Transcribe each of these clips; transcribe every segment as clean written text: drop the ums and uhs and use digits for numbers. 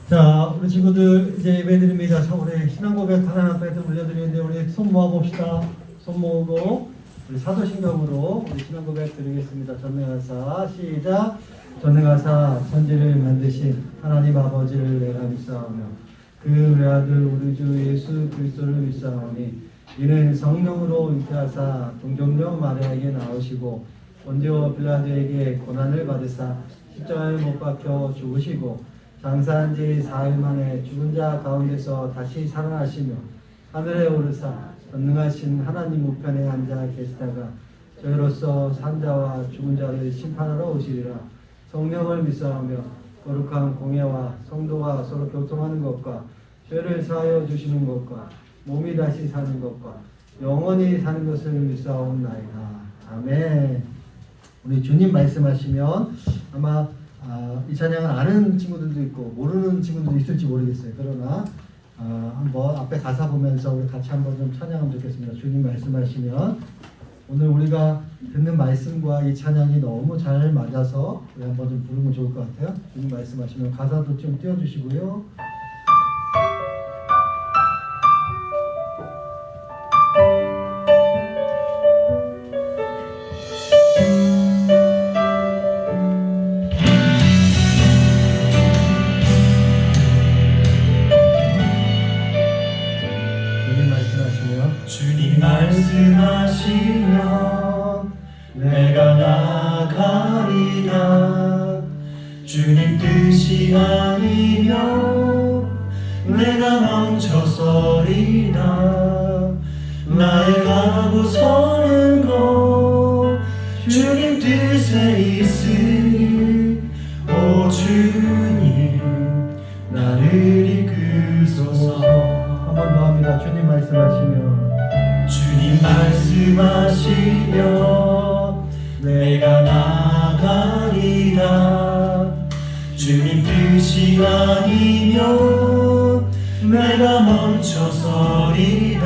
자, 우리 친구들 이제 예배드립니다. 자, 우리 신앙고백 하나 앞에 올려드리는데 우리 손 모아봅시다. 손 모으고 우리 사도신경으로 우리 신앙고백 드리겠습니다. 전능하사 시작. 전능하사 천지를 만드신 하나님 아버지를 내가 믿사오며 그 외아들 우리 주 예수 그리스도를 믿사오니 이는 성령으로 잉태하사 동정녀 마리아에게 나오시고 본디오 빌라도에게 고난을 받으사 십자가에 못 박혀 죽으시고 장사한 지 4일 만에 죽은 자 가운데서 다시 살아나시며 하늘에 오르사 전능하신 하나님 우편에 앉아 계시다가 저희로서 산 자와 죽은 자를 심판하러 오시리라. 성령을 믿사오며 거룩한 공예와 성도가 서로 교통하는 것과 죄를 사하여 주시는 것과 몸이 다시 사는 것과 영원히 사는 것을 믿사옵나이다. 아멘. 우리 주님 말씀하시면 아마 이 찬양을 아는 친구들도 있고 모르는 친구들도 있을지 모르겠어요. 그러나 한번 앞에 가사 보면서 우리 같이 한번 좀 찬양하면 좋겠습니다. 주님 말씀하시면 오늘 우리가 듣는 말씀과 이 찬양이 너무 잘 맞아서 우리 한번 좀 부르면 좋을 것 같아요. 주님 말씀하시면 가사도 좀 띄워주시고요. 주님 말씀하시면 내가 나가리라. 주님 뜻이 아니면 내가 멈춰서리라. 나의 가고 서는 것 주님 뜻에 있으니 오 주님 나를 이끄소서. 한 번 더 합니다. 주님 말씀하시면 주님 말씀하시면 내가 나가리라. 주님 뜻이 아니면 내가 멈춰서리라.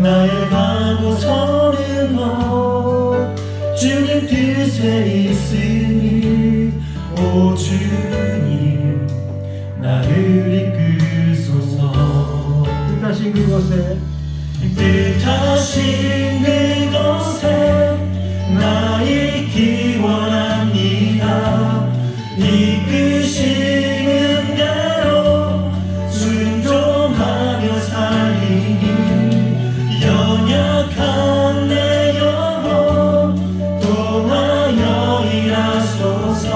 나의 가고 서는 것 주님 뜻에 있으니 오 주님 나를 이끄소서. 뜻하신 그곳에 뜻하신 그곳에 나 있기 원합니다. 이끄시는 대로 순종하며 살리니 연약한 내 영혼 통하여 일하소서.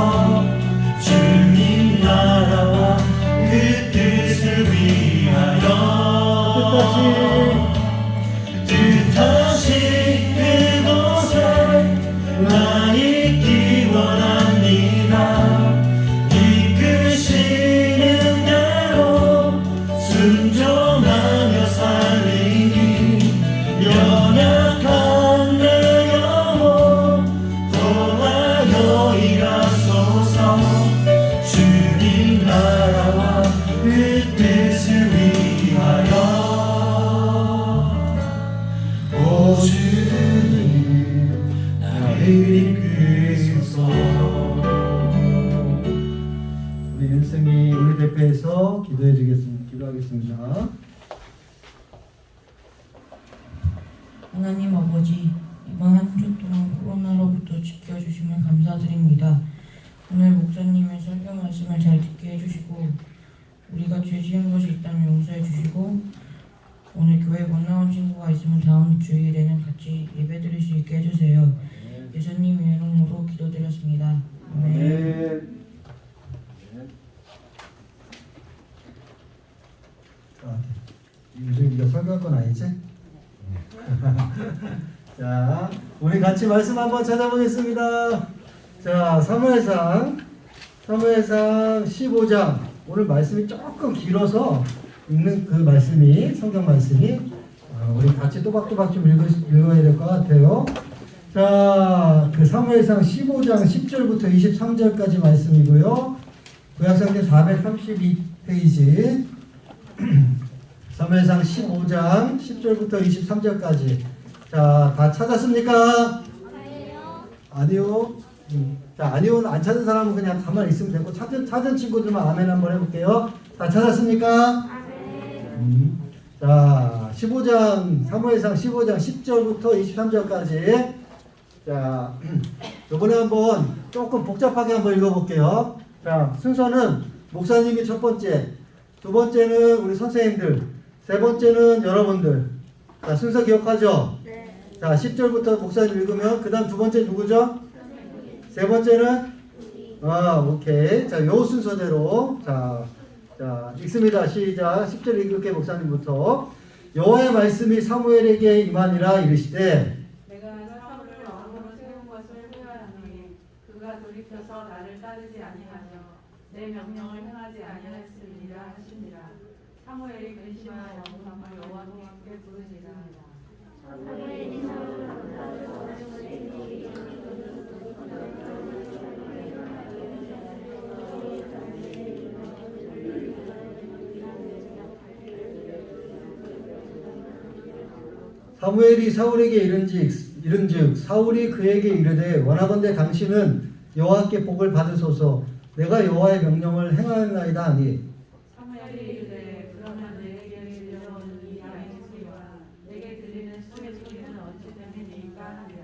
주님 나라와 그 뜻을 위하여 뜻하신 그곳에 나 있기 원합니다. 이끄시는 대로 순종하며 살리니 연약한 내 영혼 통하여 일하소서. 주님 나라와 그 뜻을 위하여 오 주님 나를 이끄소서. 우리 윤승이 우리 대표에서 기도하겠습니다. 하나님 아버지, 이번 한 주 동안 코로나로부터 지켜주심을 감사드립니다. 오늘 목사님의 설교 말씀을 잘 듣게 해주시고 우리가 죄 지은 것이 있다면 용서해 주시고 오늘 교회 못 나온 친구가 있으면 다음 주일에는 같이 예배 드릴 수 있게 해주세요. 예수님의 이름으로 기도드렸습니다. 아멘. 윤승이가 설교할 건 아니지? 자, 우리 같이 말씀 한번 찾아보겠습니다. 자, 사무엘상 15장. 오늘 말씀이 조금 길어서 읽는 그 말씀이 성경 말씀이 우리 같이 또박또박 좀 읽어야 될 것 같아요. 자, 그 사무엘상 15장 10절부터 23절까지 말씀이고요. 구약성경 432페이지 사무엘상 15장 10절부터 23절까지. 자, 다 찾았습니까? 아니요. 자, 아니오는 안 찾은 사람은 그냥 가만히 있으면 되고, 찾은 친구들만 아멘 한번 해볼게요. 다 찾았습니까? 자, 15장, 사무엘상 15장 10절부터 23절까지. 자, 이번에 한번 조금 복잡하게 한번 읽어볼게요. 자, 순서는 목사님이 첫 번째, 두 번째는 우리 선생님들, 세 번째는 여러분들. 자, 순서 기억하죠? 네. 자, 10절부터 목사님 읽으면, 그 다음 두 번째 누구죠? 세 번째는? 오케이. 자, 요 순서대로. 자, 읽습니다. 시작. 10절 읽을게, 목사님부터. 여호와의 말씀이 사무엘에게 임하니라 이르시되, 내가 사울을 왕으로 세운 것을 후회하노니 그가 돌이켜서 나를 따르지 아니하며 내 명령을 행하지 아니하였음이라 하시니라. 사무엘이 근심하여 왕을 여호와께 부르니라. 사무엘이 사울에게 이른즉 사울이 그에게 이르되 원하건대 당신은 여호와께 복을 받으소서. 내가 여호와의 명령을 행하였나이다 하니, 사무엘이 이르되 그러면 내게 들려오는 이 양의 소리와 내게 들리는 소의 소리는 어찌 됨이니까 하니라.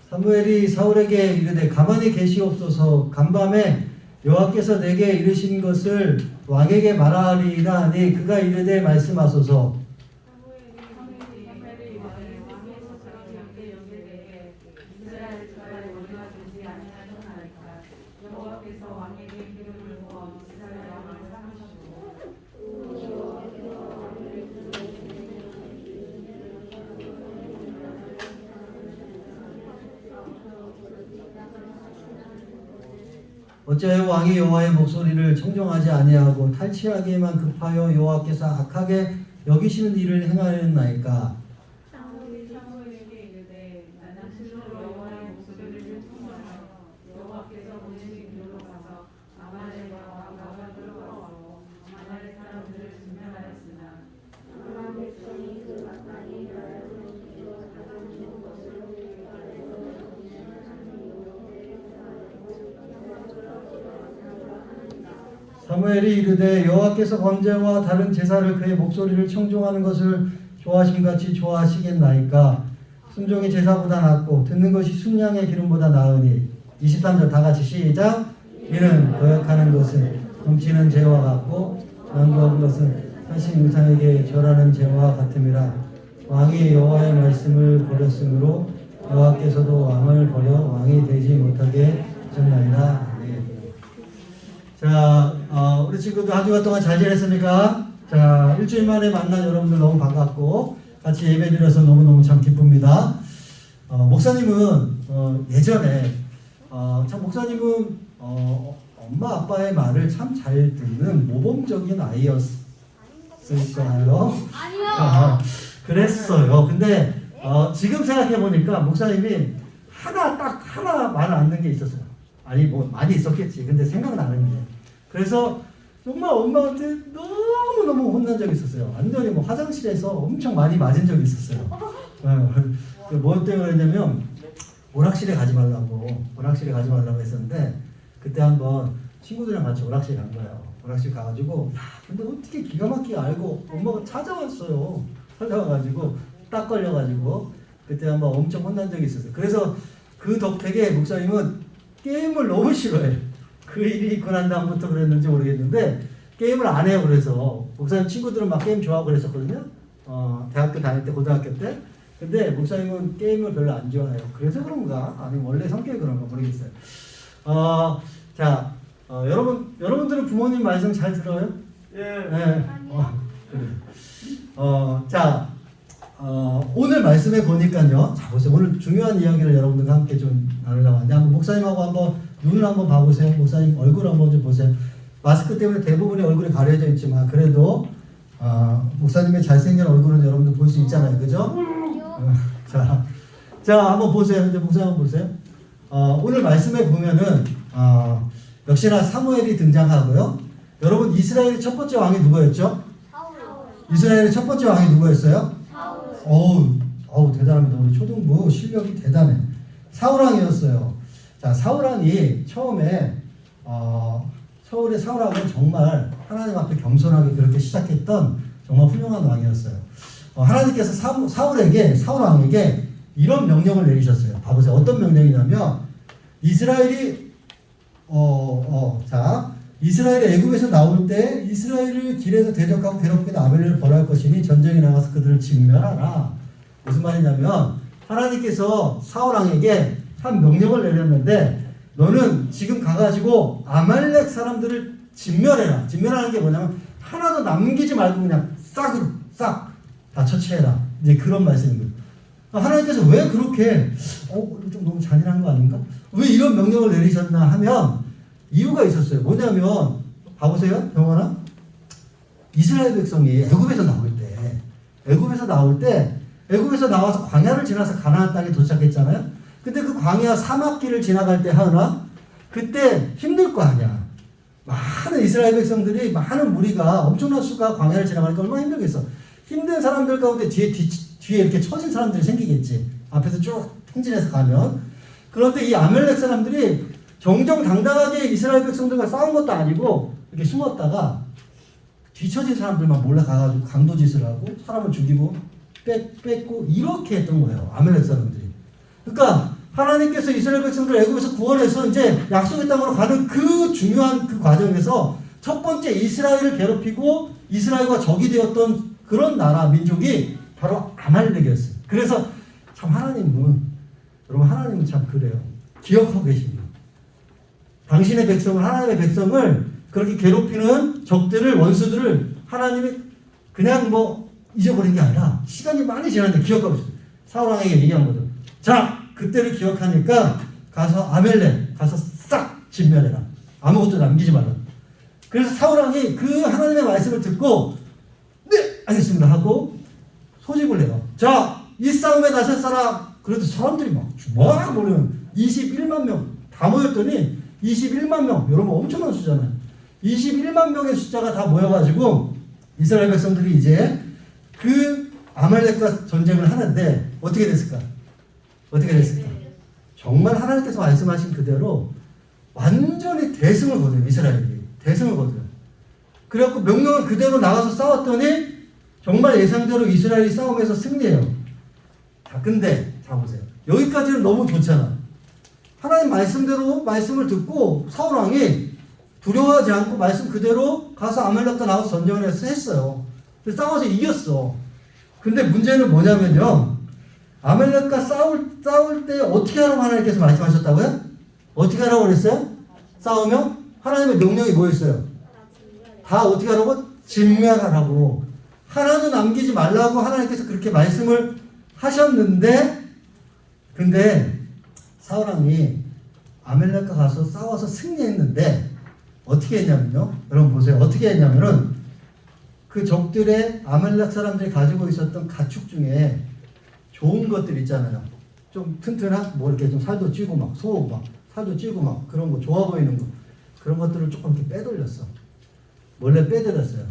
사무엘이 사울에게 이르되 가만히 계시옵소서. 간밤에 여호와께서 내게 이르신 것을 왕에게 말하리라 하니, 그가 이르되 말씀하소서. 사무엘이 이르되 왕의 소처럼 여기에 여기에 이스라엘 지파의 머리가 되지 아니하셨나이까. 여호와께서 왕에게 기름을 부어 이스라엘 왕을 삼으시고 어찌하여 왕이 여호와의 목소리를 청종하지 아니하고 탈취하기에만 급하여 여호와께서 악하게 여기시는 일을 행하였나이까. 사무엘에게 이르되 나는 스스로 여호와의 목소리를 청종하여 여호와께서 보내신 길로 가서 아말렉과 아가들을 끌어오고 아말렉 사람들을 진멸하였으나 사무엘이 이르되 여호와께서 번제와 다른 제사를 그의 목소리를 청종하는 것을 좋아하심같이 좋아하시겠나이까. 순종이 제사보다 낫고 듣는 것이 순양의 기름보다 나으니. 23절 다 같이 시작. 이는 거역하는 것은 넘치는 죄와 같고 양보한 것은 사신 우상에게 절하는 죄와 같음이라. 왕이 여호와의 말씀을 버렸으므로 여호와께서도 왕을 버려 왕이 되지 못하게 하셨나이다. 자, 우리 친구들 한 주간 동안 잘 지냈습니까? 자, 일주일 만에 만난 여러분들 너무 반갑고 같이 예배 드려서 너무너무 참 기쁩니다. 목사님은 예전에 참 목사님은 엄마 아빠의 말을 참 잘 듣는 모범적인 아이였을까요? 아니요. 그랬어요. 근데 지금 생각해 보니까 목사님이 딱 하나 말 안 듣는 게 있었어요. 아니 뭐 많이 있었겠지. 근데 생각나는 게. 그래서 정말 엄마한테 너무너무 혼난 적이 있었어요. 완전히 뭐 화장실에서 엄청 많이 맞은 적이 있었어요. 뭐 때문에 그랬냐면 오락실에 가지 말라고 했었는데, 그때 한번 친구들이랑 같이 오락실 간 거예요. 오락실 가가지고 근데 어떻게 기가 막히게 알고 엄마가 찾아왔어요. 찾아와가지고 딱 걸려가지고 그때 한번 엄청 혼난 적이 있었어요. 그래서 그 덕택에 목사님은 게임을 너무 싫어해. 그 일이 있고 난 다음부터 그랬는지 모르겠는데 게임을 안 해요. 그래서 목사님 친구들은 막 게임 좋아하고 그랬었거든요. 대학교 다닐 때, 고등학교 때. 근데 목사님은 게임을 별로 안 좋아해요. 그래서 그런가? 아니면 원래 성격이 그런가 모르겠어요. 자, 여러분들은 부모님 말씀 잘 들어요? 예. 네. 그래. 자, 오늘 말씀에 보니까요. 자, 보세요. 오늘 중요한 이야기를 여러분들과 함께 좀 나누려고 하는데, 한번 목사님하고 한번 눈을 한번 봐보세요. 목사님 얼굴 한번 좀 보세요. 마스크 때문에 대부분이 얼굴이 가려져 있지만 그래도 목사님의 잘생긴 얼굴은 여러분들 볼 수 있잖아요. 그죠? 자, 한번 보세요. 근데 목사님 한번 보세요. 오늘 말씀에 보면은 역시나 사무엘이 등장하고요. 여러분 이스라엘의 첫 번째 왕이 누구였죠? 이스라엘의 첫 번째 왕이 누구였어요? 어우 대단합니다. 우리 초등부 실력이 대단해. 사울왕이었어요. 자, 사울왕이 처음에 서울의 사울왕은 정말 하나님 앞에 겸손하게 그렇게 시작했던 정말 훌륭한 왕이었어요. 하나님께서 사울왕에게 이런 명령을 내리셨어요. 봐보세요. 어떤 명령이냐면 이스라엘이 이스라엘이 애굽에서 나올 때 이스라엘을 길에서 대적하고 괴롭히는 아벨을 벌할 것이니 전쟁에 나가서 그들을 진멸하라. 무슨 말이냐면 하나님께서 사울왕에게 한 명령을 내렸는데 너는 지금 가가지고 아말렉 사람들을 진멸해라. 진멸하는 게 뭐냐면 하나도 남기지 말고 그냥 싹 다 처치해라. 이제 그런 말씀입니다. 하나님께서 왜 그렇게 좀 너무 잔인한 거 아닌가? 왜 이런 명령을 내리셨나 하면 이유가 있었어요. 뭐냐면 봐보세요. 병원아. 이스라엘 백성이 애굽에서 나와서 광야를 지나서 가나안 땅에 도착했잖아요. 근데 그 광야 사막길을 지나갈 때 하나 그때 힘들 거 아니야. 많은 이스라엘 백성들이 많은 무리가 엄청난 수가 광야를 지나가니까 얼마나 힘들겠어. 힘든 사람들 가운데 뒤에 이렇게 처진 사람들이 생기겠지. 앞에서 쭉 행진해서 가면. 그런데 이 아멜렉 사람들이 정정당당하게 이스라엘 백성들과 싸운 것도 아니고 이렇게 숨었다가 뒤처진 사람들만 몰라가가지고 강도짓을 하고 사람을 죽이고 뺏고 이렇게 했던 거예요. 아멜렉 사람들이. 그러니까 하나님께서 이스라엘 백성들을 애굽에서 구원해서 이제 약속의 땅으로 가는 그 중요한 그 과정에서 첫 번째 이스라엘을 괴롭히고 이스라엘과 적이 되었던 그런 나라 민족이 바로 아말렉이었어요. 그래서 참 하나님은 참 그래요. 기억하고 계십니다. 당신의 백성을, 하나님의 백성을 그렇게 괴롭히는 적들을, 원수들을 하나님이 그냥 잊어버린 게 아니라 시간이 많이 지났는데 기억하고 있어요. 사울왕에게 얘기한 거죠. 자, 그때를 기억하니까 가서 아멜렉 가서 싹 진멸해라. 아무것도 남기지 말라. 그래서 사울왕이 그 하나님의 말씀을 듣고 네, 알겠습니다 하고 소집을 내요. 자, 이 싸움에 나설 사람. 그래도 사람들이 막 모르면 21만 명 다 모였더니 21만 명. 여러분 엄청난 숫자잖아요. 21만 명의 숫자가 다 모여가지고 이스라엘 백성들이 이제 그 아말렉과 전쟁을 하는데 어떻게 됐을까? 정말 하나님께서 말씀하신 그대로 완전히 대승을 거둬요. 이스라엘이 대승을 거둬요. 그래갖고 명령을 그대로 나가서 싸웠더니 정말 예상대로 이스라엘이 싸움에서 승리해요. 자, 근데 자 보세요. 여기까지는 너무 좋잖아. 하나님 말씀대로 말씀을 듣고 사울왕이 두려워하지 않고 말씀 그대로 가서 아말렉과 나와서 전쟁을 했어요. 싸워서 이겼어. 근데 문제는 뭐냐면요. 아말렉과 싸울 때 어떻게 하라고 하나님께서 말씀하셨다고요? 어떻게 하라고 그랬어요? 싸우면 하나님의 명령이 뭐였어요? 다 어떻게 하라고? 진멸하라고. 하나도 남기지 말라고 하나님께서 그렇게 말씀을 하셨는데 근데 사울왕이 아멜렉과 가서 싸워서 승리했는데 어떻게 했냐면요. 여러분 보세요. 어떻게 했냐면은 그 적들의 아멜렉 사람들이 가지고 있었던 가축 중에 좋은 것들 있잖아요. 좀 튼튼한 이렇게 좀 살도 찌고 소 살도 찌고 그런 거 좋아 보이는 거 그런 것들을 조금 이렇게 빼돌렸어. 원래 빼돌렸어요.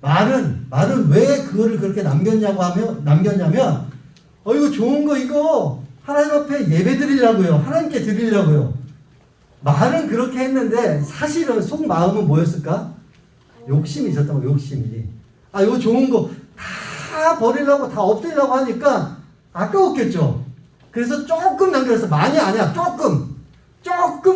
말은 왜 그거를 그렇게 남겼냐면 이거 좋은 거 이거 하나님 앞에 예배 드리려고요. 하나님께 드리려고요. 말은 그렇게 했는데 사실은 속마음은 뭐였을까? 욕심이 있었던 거예요. 욕심이. 이거 좋은 거 다 버리려고 다 없애려고 하니까 아까웠겠죠. 그래서 조금 남겨놨어. 많이 아니야. 조금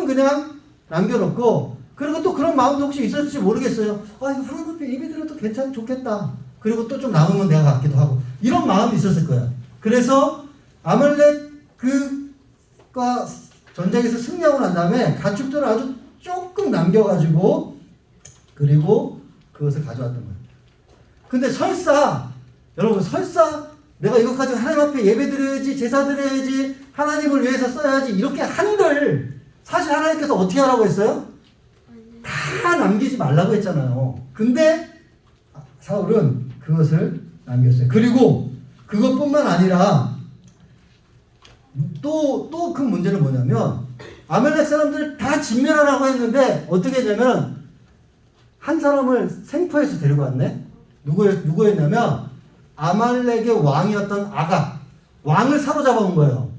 그냥 남겨놓고 그리고 또 그런 마음도 혹시 있었을지 모르겠어요. 이거 하나님 앞에 예배 드려도 좋겠다. 그리고 또 좀 남으면 내가 갖기도 하고 이런 마음이 있었을 거야. 그래서 아말렉과 전쟁에서 승리하고 난 다음에 가축들을 아주 조금 남겨가지고 그리고 그것을 가져왔던 거예요. 근데 여러분 내가 이거 가지고 하나님 앞에 예배 드려야지 제사 드려야지 하나님을 위해서 써야지 이렇게 한들 사실 하나님께서 어떻게 하라고 했어요? 다 남기지 말라고 했잖아요. 근데 사울은 그것을 남겼어요. 그리고 그것뿐만 아니라 또 큰 문제는 뭐냐면 아말렉 사람들 다 진멸하라고 했는데 어떻게 했냐면 한 사람을 생포해서 데리고 왔네. 누구였냐면 아말렉의 왕이었던 아각 왕을 사로잡아온 거예요.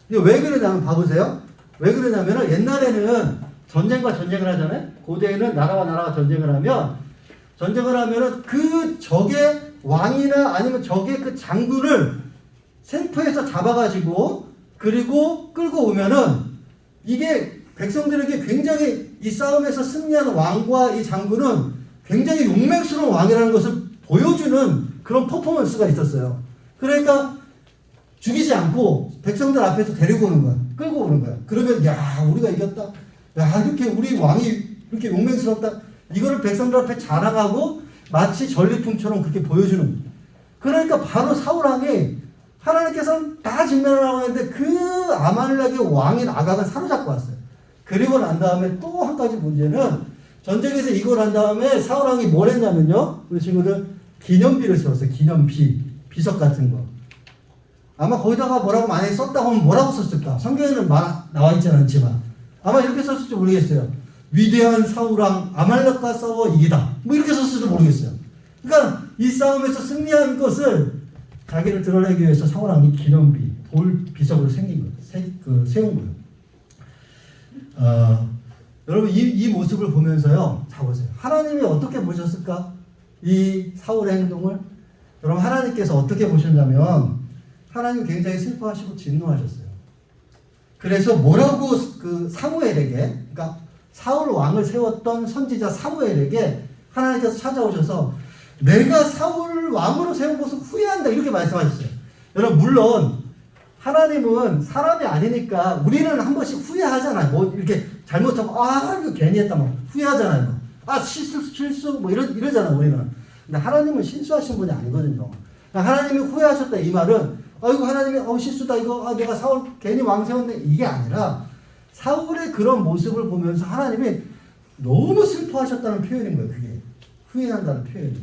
이게 왜 그러냐면 봐보세요. 왜 그러냐면 옛날에는 전쟁과 전쟁을 하잖아요. 고대에는 나라와 나라가 전쟁을 하면은 그 적의 왕이나 아니면 적의 그 장군을 생포해서 잡아가지고 그리고 끌고 오면은 이게 백성들에게 굉장히 이 싸움에서 승리한 왕과 이 장군은 굉장히 용맹스러운 왕이라는 것을 보여주는 그런 퍼포먼스가 있었어요. 그러니까 죽이지 않고 백성들 앞에서 데리고 오는 거야. 끌고 오는 거야. 그러면 야 우리가 이겼다. 야 이렇게 우리 왕이 이렇게 용맹스럽다. 이거를 백성들 앞에 자랑하고 마치 전리품처럼 그렇게 보여주는 거야. 그러니까 바로 사울왕이 하나님께서는 다 진멸하라고 했는데 그 아말렉의 왕인 아각을 사로잡고 왔어요. 그리고 난 다음에 또 한 가지 문제는 전쟁에서 이걸 한 다음에 사울왕이 뭘 했냐면요. 우리 친구들 기념비를 세웠어요. 기념비. 비석 같은 거. 아마 거기다가 뭐라고 많이 썼다고 하면 뭐라고 썼을까? 성경에는 나와 있지는 않지만 아마 이렇게 썼을지 모르겠어요. 위대한 사울왕 아말렉과 싸워 이기다. 뭐 이렇게 썼을지도 모르겠어요. 그러니까 이 싸움에서 승리한 것을 자기를 드러내기 위해서 사울왕이 기념비, 돌 비석으로 세운 거예요. 여러분 이 모습을 보면서요. 자 보세요. 하나님이 어떻게 보셨을까? 이 사울의 행동을 여러분 하나님께서 어떻게 보셨냐면 하나님 굉장히 슬퍼하시고 진노하셨어요. 그래서 뭐라고 그 사무엘에게 그러니까 사울 왕을 세웠던 선지자 사무엘에게 하나님께서 찾아오셔서 내가 사울 왕으로 세운 것을 후회한다 이렇게 말씀하셨어요. 여러분 물론 하나님은 사람이 아니니까 우리는 한 번씩 후회하잖아요. 뭐 이렇게 잘못하면 이거 괜히 했다 뭐 후회하잖아요. 실수 뭐 이러잖아요 우리는. 근데 하나님은 실수하신 분이 아니거든요. 그러니까 하나님이 후회하셨다 이 말은 아이고 하나님이 실수다 이거 내가 사울 괜히 왕 세웠네 이게 아니라 사울의 그런 모습을 보면서 하나님이 너무 슬퍼하셨다는 표현인 거예요. 그게 후회한다는 표현이.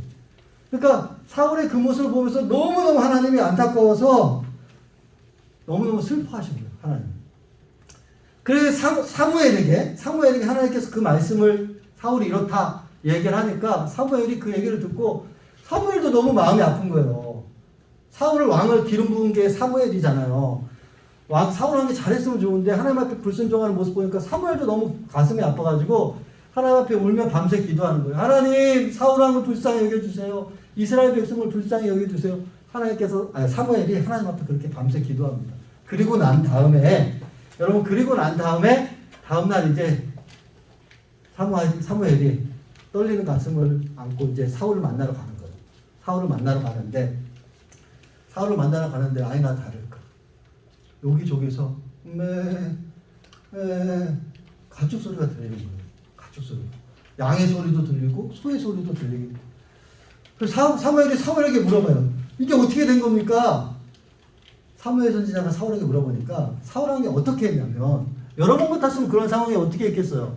그러니까 사울의 그 모습을 보면서 너무너무 하나님이 안타까워서 너무너무 슬퍼하신 거예요. 하나님. 그래서 사무엘에게 하나님께서 그 말씀을 사울이 이렇다 얘기를 하니까 사무엘이 그 얘기를 듣고 사무엘도 너무 마음이 아픈 거예요. 사울을 왕을 기름 부은 게 사무엘이잖아요. 사울 왕이 잘했으면 좋은데 하나님 앞에 불순종하는 모습 보니까 사무엘도 너무 가슴이 아파가지고 하나님 앞에 울며 밤새 기도하는 거예요. 하나님 사울 왕을 불쌍히 여겨주세요. 이스라엘 백성을 불쌍히 여겨주세요. 사무엘이 하나님 앞에 그렇게 밤새 기도합니다. 그리고 난 다음에 다음날 이제 사무엘이 떨리는 가슴을 안고 이제 사울을 만나러 가는 거예요. 사울을 만나러 가는데 아니나 다를까 여기저기서 가축 소리가 들리는 거예요. 가축 소리. 양의 소리도 들리고 소의 소리도 들리고. 그래서 사무엘이 사울에게 물어봐요. 이게 어떻게 된 겁니까? 사무엘 선지자가 사울에게 물어보니까 사울 왕이 어떻게 했냐면 여러 번 같았으면 그런 상황이 어떻게 했겠어요?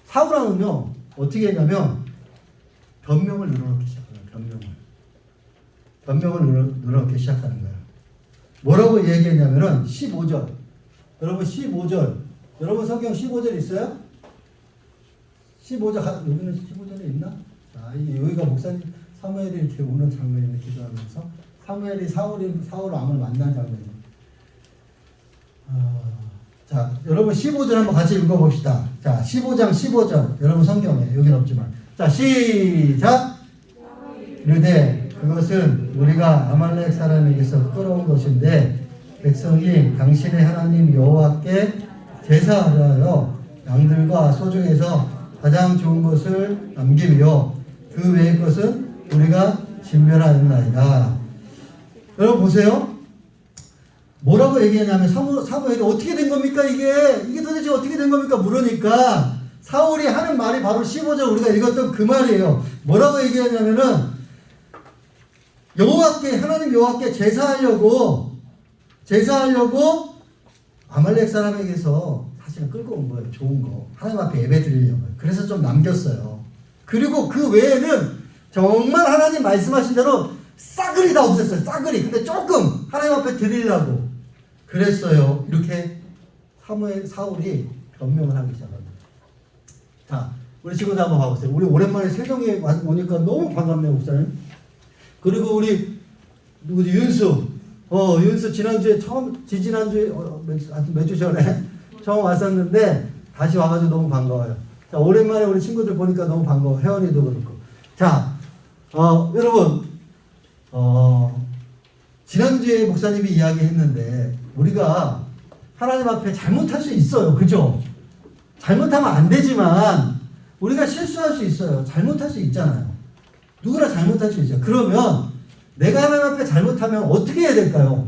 사울 왕은요 어떻게 했냐면 변명을 늘어놓기 시작하는 거예요. 변명을 늘어놓기 시작하는 거예요. 뭐라고 얘기했냐면은 15절. 여러분 15절. 여러분 성경 15절 있어요? 15절 여기는 15절에 있나? 자, 여기가 목사님 사무엘이 이렇게 우는 장면이네 기도하면서 사무엘이 사울 왕을 만난 장면이에요. 자, 여러분 15절 한번 같이 읽어봅시다. 자, 15장 15절. 여러분 성경에 여기는 없지만. 자, 시작. 이르되 그것은 우리가 아말렉 사람에게서 끌어온 것인데 백성이 당신의 하나님 여호와께 제사하여 양들과 소 중에서 가장 좋은 것을 남기며 그 외의 것은 우리가 진멸하였나이다. 여러분 보세요. 뭐라고 얘기하냐면 사무엘이 어떻게 된 겁니까 이게 도대체 어떻게 된 겁니까 물으니까 사울이 하는 말이 바로 15절 우리가 읽었던 그 말이에요. 뭐라고 얘기하냐면은 하나님 여호와께 제사하려고 아말렉 사람에게서 사실은 끌고 온 거예요. 좋은 거 하나님 앞에 예배 드리려고요. 그래서 좀 남겼어요. 그리고 그 외에는 정말 하나님 말씀하신 대로 싸그리 다 없앴어요. 싸그리. 근데 조금 하나님 앞에 드리려고 그랬어요. 이렇게 사울이 변명을 하기 시작합니다. 자, 우리 친구들 한번 봐보세요. 우리 오랜만에 세종에 오니까 너무 반갑네요, 목사님. 그리고 우리 누구지? 윤수. 윤수 지난주에 지난주에 몇 주 전에 처음 왔었는데 다시 와가지고 너무 반가워요. 자, 오랜만에 우리 친구들 보니까 너무 반가워. 혜원이도 그렇고. 자, 여러분, 지난주에 목사님이 이야기했는데 우리가 하나님 앞에 잘못할 수 있어요. 그죠? 잘못하면 안 되지만 우리가 실수할 수 있어요. 잘못할 수 있잖아요. 누구나 잘못할 수 있어요. 그러면 내가 하나님 앞에 잘못하면 어떻게 해야 될까요?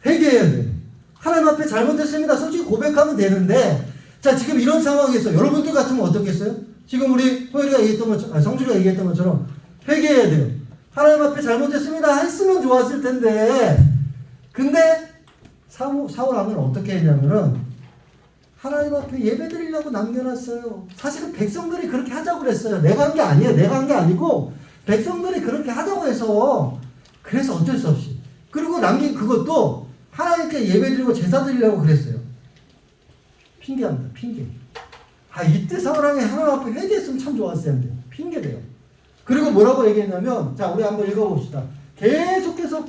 회개해야 돼. 하나님 앞에 잘못했습니다. 솔직히 고백하면 되는데, 자, 지금 이런 상황에서 여러분들 같으면 어떻겠어요? 지금 우리 호열이가 얘기했던 것처럼, 성주가 얘기했던 것처럼 회개해야 돼요. 하나님 앞에 잘못했습니다 했으면 좋았을 텐데, 근데 사울왕은 어떻게 했냐면은 하나님 앞에 예배 드리려고 남겨놨어요. 사실은 백성들이 그렇게 하자고 그랬어요. 내가 한 게 아니에요. 내가 한 게 아니고 백성들이 그렇게 하자고 해서, 그래서 어쩔 수 없이. 그리고 남긴 그것도 하나님께 예배 드리고 제사 드리려고 그랬어요. 핑계합니다. 핑계. 이때 사울왕이 하나님 앞에 회개했으면 참 좋았을 텐데. 핑계돼요. 그리고 뭐라고 얘기했냐면, 자, 우리 한번 읽어봅시다. 계속해서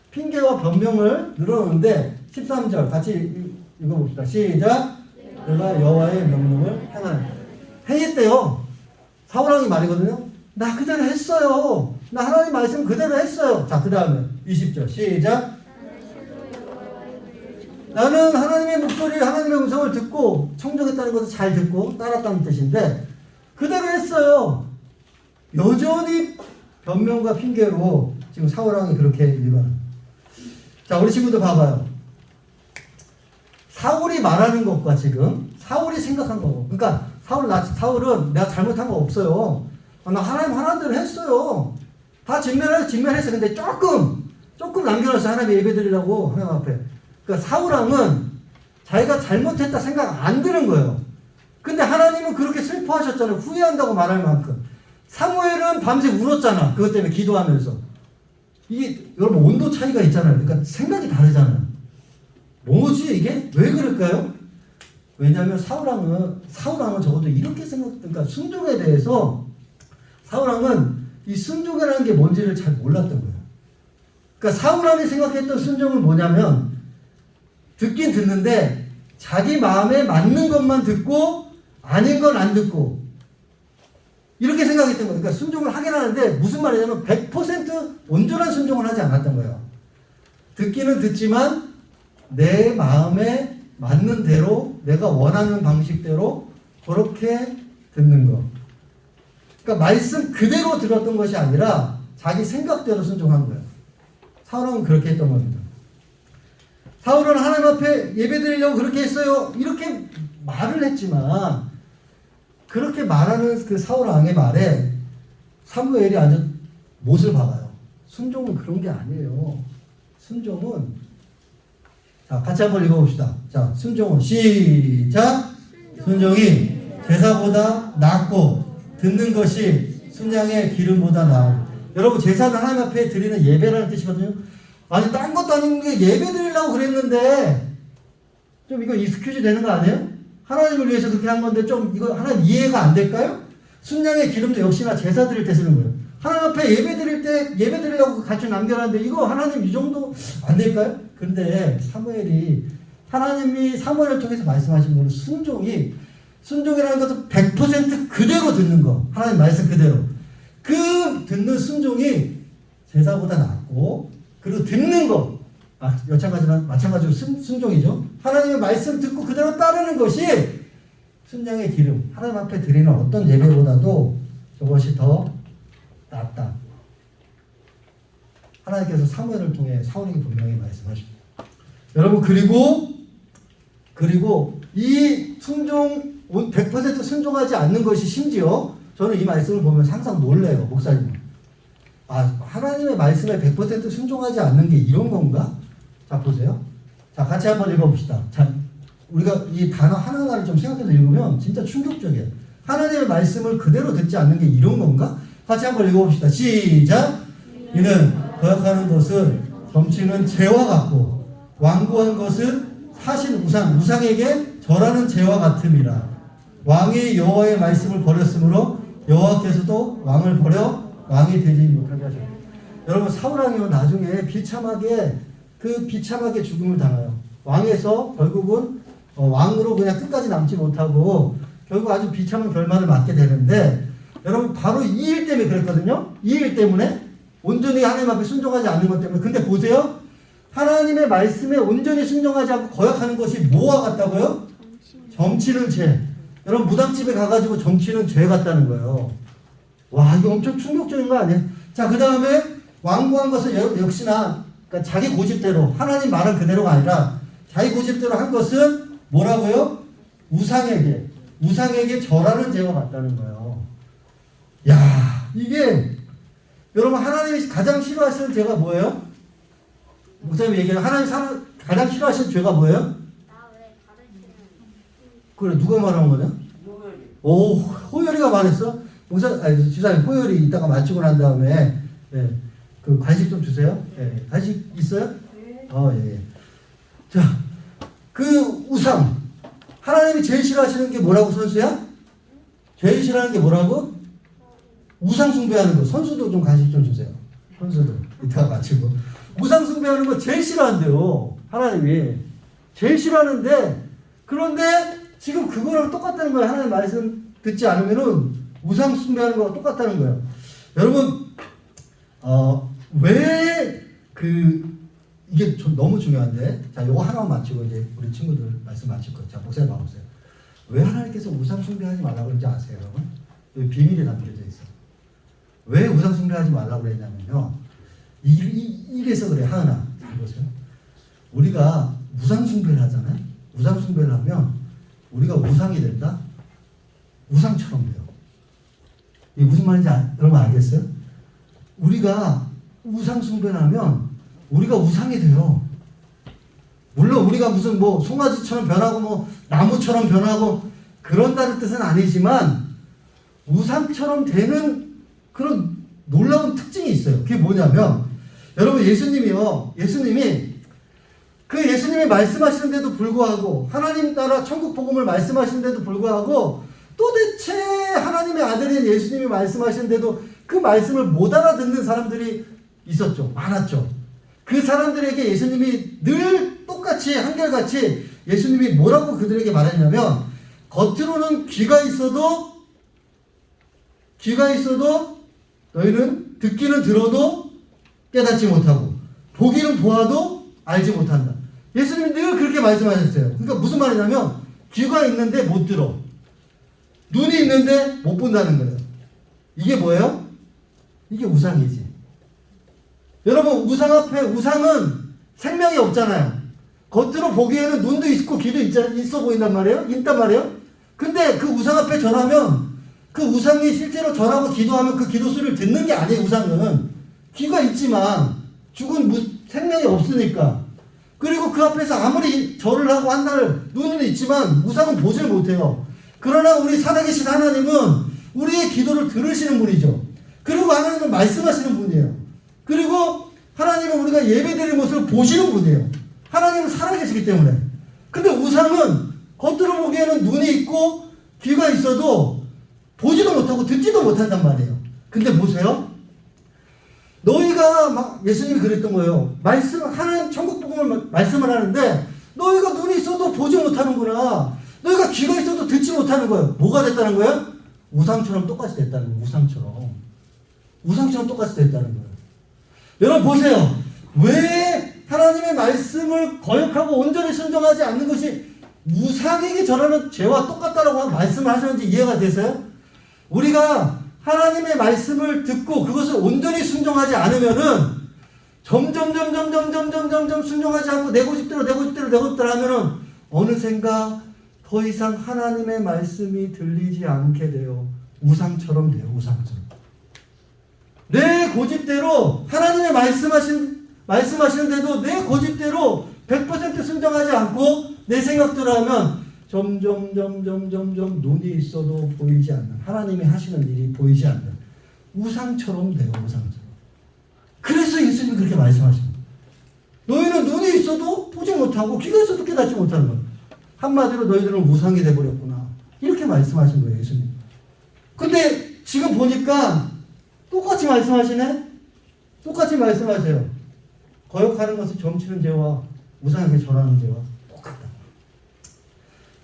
핑계와 변명을 늘어놓는데 13절 같이 읽어봅시다. 시작. 내가 여호와의 명령을 행했대요. 사울왕이 말이거든요. 나 그대로 했어요. 나 하나님 말씀 그대로 했어요. 자, 그 다음에 20절 시작. 나는 하나님의 목소리, 하나님의 음성을 듣고 청정했다는 것을 잘 듣고 따랐다는 뜻인데 그대로 했어요. 여전히 변명과 핑계로 지금 사울왕이 그렇게 일관합니다. 자, 우리 친구들 봐봐요. 사울이 말하는 것과 지금 사울이 생각한 거고, 그러니까 사울은 내가 잘못한 거 없어요. 나 하나님 하나님 대로 했어요. 다 직면했어. 근데 조금 남겨놨어. 하나님 예배 드리려고 하나님 앞에. 그러니까 사울왕은 자기가 잘못했다 생각 안 드는 거예요. 근데 하나님은 그렇게 슬퍼하셨잖아요. 후회한다고 말할 만큼. 사무엘은 밤새 울었잖아. 그것 때문에 기도하면서. 이게 여러분 온도 차이가 있잖아요. 그러니까 생각이 다르잖아요. 뭐지 이게? 왜 그럴까요? 왜냐하면 사울왕은 적어도 이렇게 그러니까 순종에 대해서 사울왕은 이 순종이라는 게 뭔지를 잘 몰랐던 거예요. 그러니까 사울왕이 생각했던 순종은 뭐냐면 듣긴 듣는데 자기 마음에 맞는 것만 듣고 아닌 건 안 듣고 이렇게 생각했던 거예요. 그러니까 순종을 하긴 하는데 무슨 말이냐면 100% 온전한 순종을 하지 않았던 거예요. 듣기는 듣지만 내 마음에 맞는 대로 내가 원하는 방식대로 그렇게 듣는 거. 그러니까 말씀 그대로 들었던 것이 아니라 자기 생각대로 순종한 거예요. 사울은 그렇게 했던 겁니다. 사울은 하나님 앞에 예배드리려고 그렇게 했어요. 이렇게 말을 했지만 그렇게 말하는 그 사울왕의 말에 사무엘이 아주 못을 박아요. 순종은 그런 게 아니에요. 순종은 자, 같이 한번 읽어봅시다. 자, 순종은 시작. 순종이 제사보다 낫고 듣는 것이 순양의 기름보다 나아요. 여러분 제사는 하나님 앞에 드리는 예배라는 뜻이거든요. 아니 딴 것도 아닌데 예배 드리려고 그랬는데 좀 이거 익스큐즈 되는 거 아니에요? 하나님을 위해서 그렇게 한 건데 좀 이거 하나님 이해가 안 될까요? 순양의 기름도 역시나 제사 드릴 때 쓰는 거예요. 하나님 앞에 예배 드릴 때 예배 드리려고 같이 남겨놨는데 이거 하나님 이 정도 안 될까요? 근데 하나님이 사무엘을 통해서 말씀하신 거는 순종이라는 것은 100% 그대로 듣는 거. 하나님 말씀 그대로. 그 듣는 순종이 제사보다 낫고 그리고 듣는 거. 마찬가지로 순종이죠. 하나님의 말씀 듣고 그대로 따르는 것이 순양의 기름. 하나님 앞에 드리는 어떤 예배보다도 저것이 더 낫다. 하나님께서 사무엘을 통해 사울에게 분명히 말씀하십니다. 여러분 그리고 이 순종 100% 순종하지 않는 것이 심지어 저는 이 말씀을 보면 항상 놀래요. 목사님. 하나님의 말씀에 100% 순종하지 않는 게 이런 건가? 자, 보세요. 자, 같이 한번 읽어봅시다. 자, 우리가 이 단어 하나하나를 좀 생각해서 읽으면 진짜 충격적이에요. 하나님의 말씀을 그대로 듣지 않는 게 이런 건가? 같이 한번 읽어봅시다. 시작. 이는 거역하는 것은 점치는 재와 같고 완고한 것은 하신 우상에게 절하는 죄와 같음이라. 왕이 여호와의 말씀을 버렸으므로 여호와께서도 왕을 버려 왕이 되지 못하게 하셨다. 여러분 사울왕이요 나중에 비참하게 죽음을 당해요. 왕에서 결국은 왕으로 그냥 끝까지 남지 못하고 결국 아주 비참한 결말을 맞게 되는데, 여러분 바로 이 일 때문에 그랬거든요. 이 일 때문에 온전히 하나님 앞에 순종하지 않는 것 때문에. 근데 보세요, 하나님의 말씀에 온전히 순종하지 않고 거역하는 것이 뭐와 같다고요? 점치는 죄. 여러분 무당집에 가가지고 점치는 죄 같다는 거예요. 와, 이거 엄청 충격적인 거 아니에요? 자, 그 다음에 완고한 것은 역시나 그러니까 자기 고집대로, 하나님 말은 그대로가 아니라 자기 고집대로 한 것은 뭐라고요? 우상에게 절하는 죄와 같다는 거예요. 야, 이게 여러분 하나님이 가장 싫어하시는 죄가 뭐예요? 목사님이 얘기해요. 하나님 가장 싫어하시는 죄가 뭐예요? 그래, 누가 말한 거냐? 오, 호열이가 말했어? 지사님, 호열이 이따가 마치고 난 다음에, 예, 그 간식 좀 주세요. 예, 간식 있어요? 네. 예. 자, 그 우상. 하나님이 제일 싫어하시는 게 뭐라고, 선수야? 제일 싫어하는 게 뭐라고? 우상 숭배하는 거. 선수도 좀 간식 좀 주세요. 선수도. 이따가 마치고. 우상 숭배하는 거 제일 싫어한대요. 하나님이. 제일 싫어하는데, 그런데 지금 그거랑 똑같다는 거예요. 하나님 말씀 듣지 않으면은 우상 숭배하는 거랑 똑같다는 거예요. 여러분, 이게 좀 너무 중요한데, 자, 요거 하나만 마치고 이제 우리 친구들 말씀 마칠 거예요. 자, 목사님 봐보세요. 왜 하나님께서 우상 숭배하지 말라고 그런지 아세요, 여러분? 여기 비밀이 담겨져 있어. 왜 우상 숭배하지 말라고 그랬냐면요. 이래서 그래, 하은아. 잘 보세요. 우리가 우상 숭배를 하잖아요. 우상 숭배를 하면 우리가 우상이 된다? 우상처럼 돼요. 이게 무슨 말인지 여러분 알겠어요? 우리가 우상 숭배를 하면 우리가 우상이 돼요. 물론 우리가 무슨 송아지처럼 변하고 나무처럼 변하고 그런다는 뜻은 아니지만 우상처럼 되는 그런 놀라운 특징이 있어요. 그게 뭐냐면, 여러분 예수님이 말씀하시는데도 불구하고, 하나님 나라 천국 복음을 말씀하시는데도 불구하고, 도대체 하나님의 아들인 예수님이 말씀하시는데도 그 말씀을 못 알아듣는 사람들이 있었죠. 많았죠. 그 사람들에게 예수님이 늘 똑같이 한결같이 예수님이 뭐라고 그들에게 말했냐면, 겉으로는 귀가 있어도 너희는 듣기는 들어도 깨닫지 못하고 보기는 보아도 알지 못한다. 예수님이 늘 그렇게 말씀하셨어요. 그러니까 무슨 말이냐면, 귀가 있는데 못 들어, 눈이 있는데 못 본다는 거예요. 이게 뭐예요? 이게 우상이지. 여러분, 우상은 생명이 없잖아요. 겉으로 보기에는 눈도 있고 귀도 있어 보인단 말이에요. 있단 말이에요. 근데 그 우상 앞에 절하면, 그 우상이 실제로 절하고 기도하면 그 기도 소리를 듣는 게 아니에요. 우상은 귀가 있지만 죽은 생명이 없으니까. 그리고 그 앞에서 아무리 절을 하고 한날 눈은 있지만 우상은 보질 못해요. 그러나 우리 살아계신 하나님은 우리의 기도를 들으시는 분이죠. 그리고 하나님은 말씀하시는 분이에요. 그리고 하나님은 우리가 예배드리는 모습을 보시는 분이에요. 하나님은 살아계시기 때문에. 근데 우상은 겉으로 보기에는 눈이 있고 귀가 있어도 보지도 못하고 듣지도 못한단 말이에요. 근데 보세요. 너희가 예수님이 그랬던 거예요. 하나님 천국 복음을 말씀을 하는데 너희가 눈이 있어도 보지 못하는구나. 너희가 귀가 있어도 듣지 못하는 거예요. 뭐가 됐다는 거예요? 우상처럼 똑같이 됐다는 거예요. 우상처럼 똑같이 됐다는 거예요. 여러분 보세요. 왜 하나님의 말씀을 거역하고 온전히 순종하지 않는 것이 우상에게 절하는 죄와 똑같다라고 말씀을 하셨는지 이해가 되세요? 우리가 하나님의 말씀을 듣고 그것을 온전히 순종하지 않으면은 점점 순종하지 않고 내 고집대로 하면은 어느샌가 더 이상 하나님의 말씀이 들리지 않게 돼요. 우상처럼 돼요. 우상처럼. 내 고집대로 하나님의 말씀하시는데도 내 고집대로 100% 순종하지 않고 내 생각대로 하면 점점 눈이 있어도 보이지 않는, 하나님이 하시는 일이 보이지 않는 우상처럼 돼요. 우상처럼. 그래서 예수님이 그렇게 말씀하십니다. 너희는 눈이 있어도 보지 못하고 귀가 있어도 깨닫지 못하는 거야. 한마디로 너희들은 우상이 돼버렸구나. 이렇게 말씀하신 거예요, 예수님. 근데 지금 보니까 똑같이 말씀하시네? 똑같이 말씀하세요. 거역하는 것은 점치는 죄와 우상에게 절하는 죄와 똑같다.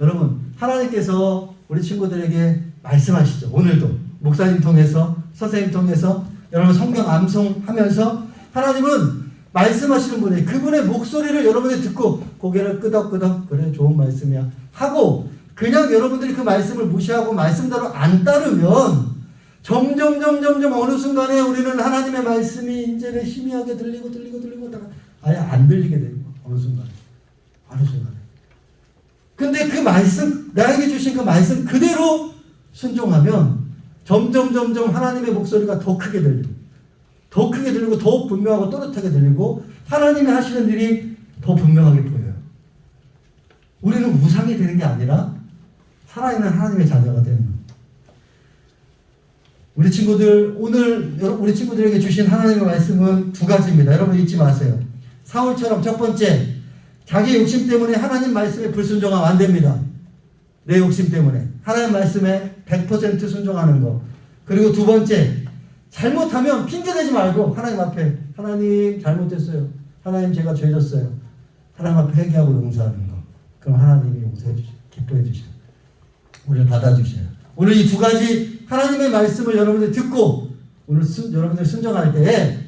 여러분, 하나님께서 우리 친구들에게 말씀하시죠. 오늘도 목사님 통해서, 선생님 통해서, 여러분 성경 암송하면서 하나님은 말씀하시는 분이 그분의 목소리를 여러분이 듣고 고개를 끄덕끄덕 그래 좋은 말씀이야 하고 그냥 여러분들이 그 말씀을 무시하고 말씀대로 안 따르면 점점 어느 순간에 우리는 하나님의 말씀이 이제는 희미하게 들리고 하다가 아예 안 들리게 돼요. 어느 순간에. 근데 그 말씀, 나에게 주신 그 말씀 그대로 순종하면 점점 하나님의 목소리가 더 크게 들리고 더 분명하고 또렷하게 들리고 하나님이 하시는 일이 더 분명하게 보여요. 우리는 우상이 되는 게 아니라 살아있는 하나님의 자녀가 되는 거예요. 우리 친구들, 오늘 우리 친구들에게 주신 하나님의 말씀은 두 가지입니다. 여러분 잊지 마세요. 사울처럼 첫 번째, 자기 욕심 때문에 하나님 말씀에 불순종하면 안 됩니다. 내 욕심 때문에. 하나님 말씀에 100% 순종하는 거. 그리고 두 번째, 잘못하면 핑계대지 말고 하나님 앞에 하나님 잘못했어요. 하나님 제가 죄졌어요. 하나님 앞에 회개하고 용서하는 거. 그럼 하나님이 용서해 주셔요. 기뻐해 주셔요. 우리를 받아주셔요. 오늘 이 두 가지 하나님의 말씀을 여러분들 듣고 오늘 여러분들 순종할 때에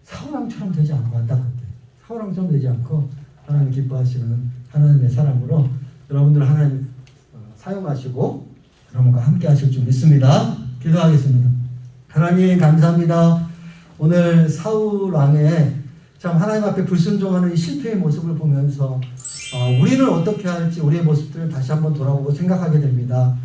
사울왕처럼 되지 않고 안타깝게 사울왕처럼 되지 않고 하나님 기뻐하시는 하나님의 사람으로 여러분들 하나님 사용하시고 여러분과 함께 하실 줄 믿습니다. 기도하겠습니다. 하나님 감사합니다. 오늘 사울왕의 참 하나님 앞에 불순종하는 이 실패의 모습을 보면서 우리는 어떻게 할지 우리의 모습들을 다시 한번 돌아보고 생각하게 됩니다.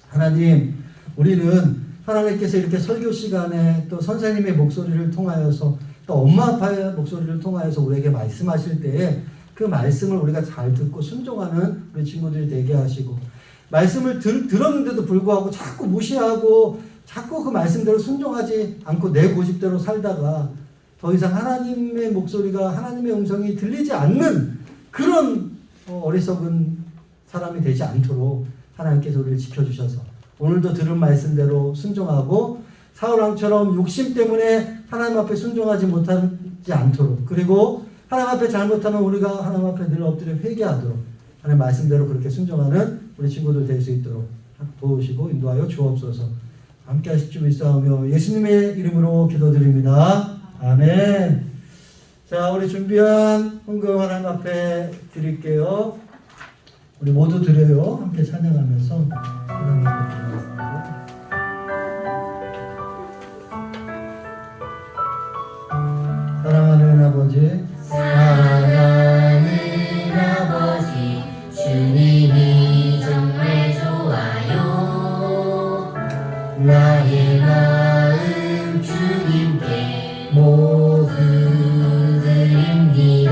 하나님, 우리는 하나님께서 이렇게 설교 시간에 또 선생님의 목소리를 통하여서 또 엄마 아빠의 목소리를 통하여서 우리에게 말씀하실 때에 그 말씀을 우리가 잘 듣고 순종하는 우리 친구들이 되게 하시고 말씀을 들었는데도 불구하고 자꾸 무시하고 자꾸 그 말씀대로 순종하지 않고 내 고집대로 살다가 더 이상 하나님의 목소리가 하나님의 음성이 들리지 않는 그런 어리석은 사람이 되지 않도록 하나님께서 우리를 지켜주셔서 오늘도 들은 말씀대로 순종하고 사울왕처럼 욕심 때문에 하나님 앞에 순종하지 못하지 않도록 그리고 하나님 앞에 잘못하면 우리가 하나님 앞에 늘 엎드려 회개하도록 하나님 말씀대로 그렇게 순종하는 우리 친구들 될 수 있도록 도우시고 인도하여 주옵소서. 함께 하실 줄 믿사오며 예수님의 이름으로 기도드립니다. 아멘. 자, 우리 준비한 헌금 하나님 앞에 드릴게요. 우리 모두 드려요. 함께 찬양하면서 하나님 앞에 드리겠습니다. 사랑하는 아버지, 사랑하는 아버지, 주님이 정말 좋아요. 나의 마음 주님께 모두 드립니다.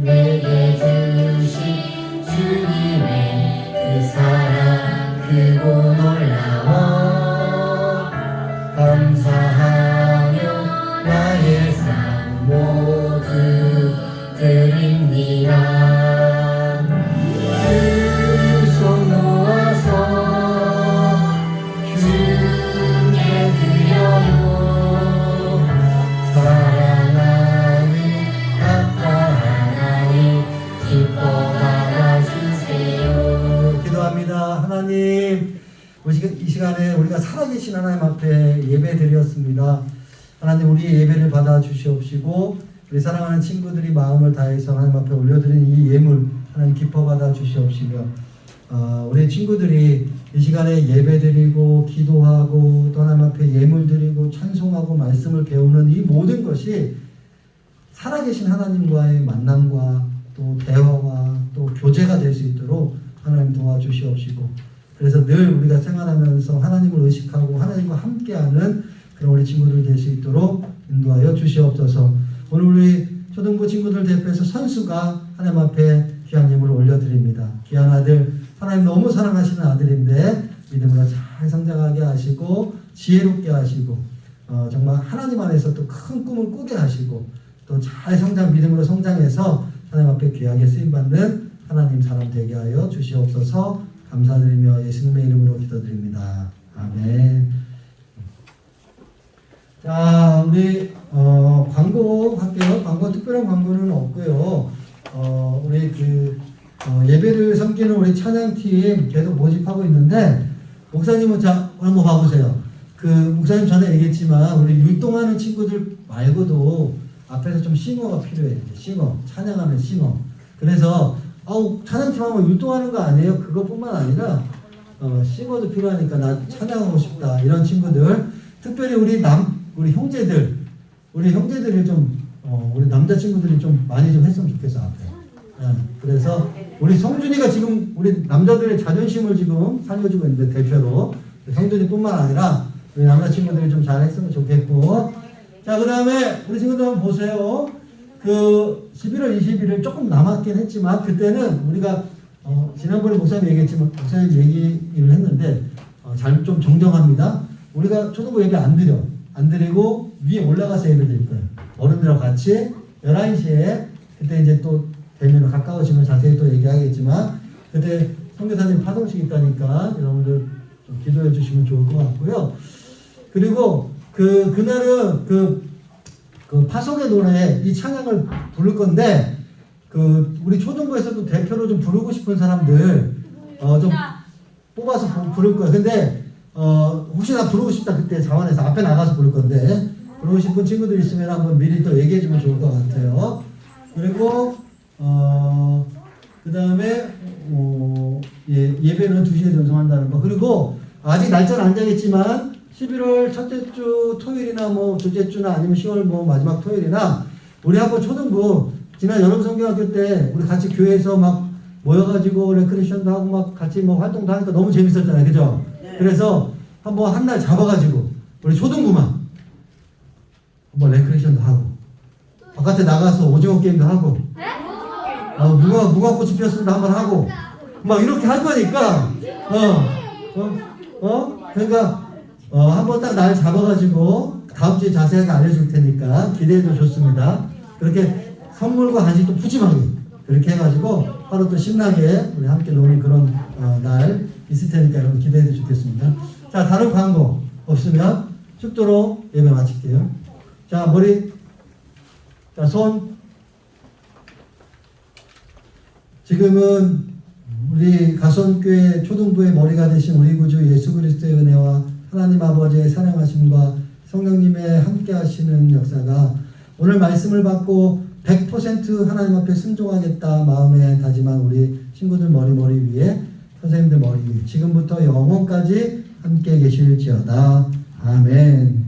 내게 주신 주님의 그 사랑 크고 놀라워 감사하며 나의 삶 모두 드립니다. 두 손 모아서 주께 드려요. 사랑하는 아빠 하나님 기뻐 받아주세요. 기도합니다. 하나님, 이 시간에 우리가 살아계신 하나님 앞에 예배 드렸습니다. 하나님, 우리 예배를 받아 주시옵시고 우리 사랑하는 친구들이 마음을 다해서 하나님 앞에 올려드린 이 예물 하나님 기뻐 받아 주시옵시며 우리 친구들이 이 시간에 예배 드리고 기도하고 또 하나님 앞에 예물 드리고 찬송하고 말씀을 배우는 이 모든 것이 살아계신 하나님과의 만남과 또 대화와 또 교제가 될 수 있도록 하나님 도와주시옵시고 그래서 늘 우리가 생활하면서 하나님을 의식하고 하나님과 함께하는 그런 우리 친구들 될 수 있도록 인도하여 주시옵소서. 오늘 우리 초등부 친구들 대표해서 선수가 하나님 앞에 귀한 예물을 올려드립니다. 귀한 아들, 하나님 너무 사랑하시는 아들인데 믿음으로 잘 성장하게 하시고 지혜롭게 하시고 정말 하나님 안에서 또 큰 꿈을 꾸게 하시고 또 잘 믿음으로 성장해서 하나님 앞에 귀하게 쓰임받는 하나님 사람 되게 하여 주시옵소서. 감사드리며 예수님의 이름으로 기도드립니다. 아멘. 자, 우리 광고 할게요. 특별한 광고는 없고요. 우리 예배를 섬기는 우리 찬양팀 계속 모집하고 있는데, 목사님은 자 한번 봐보세요. 목사님 전에 얘기했지만 우리 율동하는 친구들 말고도 앞에서 좀 싱어가 필요해요. 싱어, 찬양하는 싱어. 그래서 찬양팀 하면 율동하는 거 아니에요? 그것뿐만 아니라 싱어도 필요하니까 나 찬양하고 싶다 이런 친구들, 특별히 우리 형제들이 좀 우리 남자 친구들이 좀 많이 좀 했으면 좋겠어 앞에. 그래서 우리 성준이가 지금 우리 남자들의 자존심을 지금 살려주고 있는데, 대표로 성준이뿐만 아니라 우리 남자 친구들이 좀 잘했으면 좋겠고. 자, 그 다음에 우리 친구들 한번 보세요. 11월 21일 조금 남았긴 했지만, 그때는 우리가 지난번에 목사님 얘기했지만 목사님 얘기를 했는데 잘 좀 정정합니다. 우리가 초등부 예배 안 드리고 위에 올라가서 예배 드릴 거예요. 어른들하고 같이 11시에. 그때 이제 또 되면 가까워지면 자세히 또 얘기하겠지만, 그때 선교사님 파송식 있다니까 여러분들 좀 기도해 주시면 좋을 것 같고요. 그리고 그날은 파송의 노래 이 찬양을 부를 건데, 우리 초등부에서도 대표로 좀 부르고 싶은 사람들 좀 뽑아서 부를 거예요. 근데 혹시나 부르고 싶다 그때 자원에서 앞에 나가서 부를 건데, 부르고 싶은 친구들 있으면 한번 미리 또 얘기해 주면 좋을 것 같아요. 그리고 그 다음에 예배는 2시에 전송한다는 거. 그리고 아직 날짜는 안 정했지만 11월 첫째 주 토요일이나 둘째 주나 아니면 10월 마지막 토요일이나 우리 한번 초등부 지난 여름 성경학교 때 우리 같이 교회에서 막 모여가지고 레크레이션도 하고 막 같이 활동도 하니까 너무 재밌었잖아요. 그죠? 네. 그래서 한번 한 날 잡아가지고 우리 초등부만 한번 레크레이션도 하고 바깥에 나가서 오징어 게임도 하고 무궁화꽃이 피었습니다 한번 하고 막 이렇게 할 거니까 그러니까 한번 딱 날 잡아가지고 다음 주에 자세하게 알려줄 테니까 기대해도 좋습니다. 그렇게 선물과 간식도 푸짐하게 그렇게 해가지고 하루 또 신나게 우리 함께 노는 그런 날 있을 테니까 여러분 기대해도 좋겠습니다. 자, 다른 광고 없으면 축도로 예배 마칠게요. 자, 손. 지금은 우리 가선교회 초등부의 머리가 되신 우리 구주 예수 그리스도의 은혜와 하나님 아버지의 사랑하심과 성령님의 함께 하시는 역사가 오늘 말씀을 받고 100% 하나님 앞에 순종하겠다 마음에 다짐한 우리 친구들 머리 위에, 선생님들 머리 위에 지금부터 영원까지 함께 계실지어다. 아멘.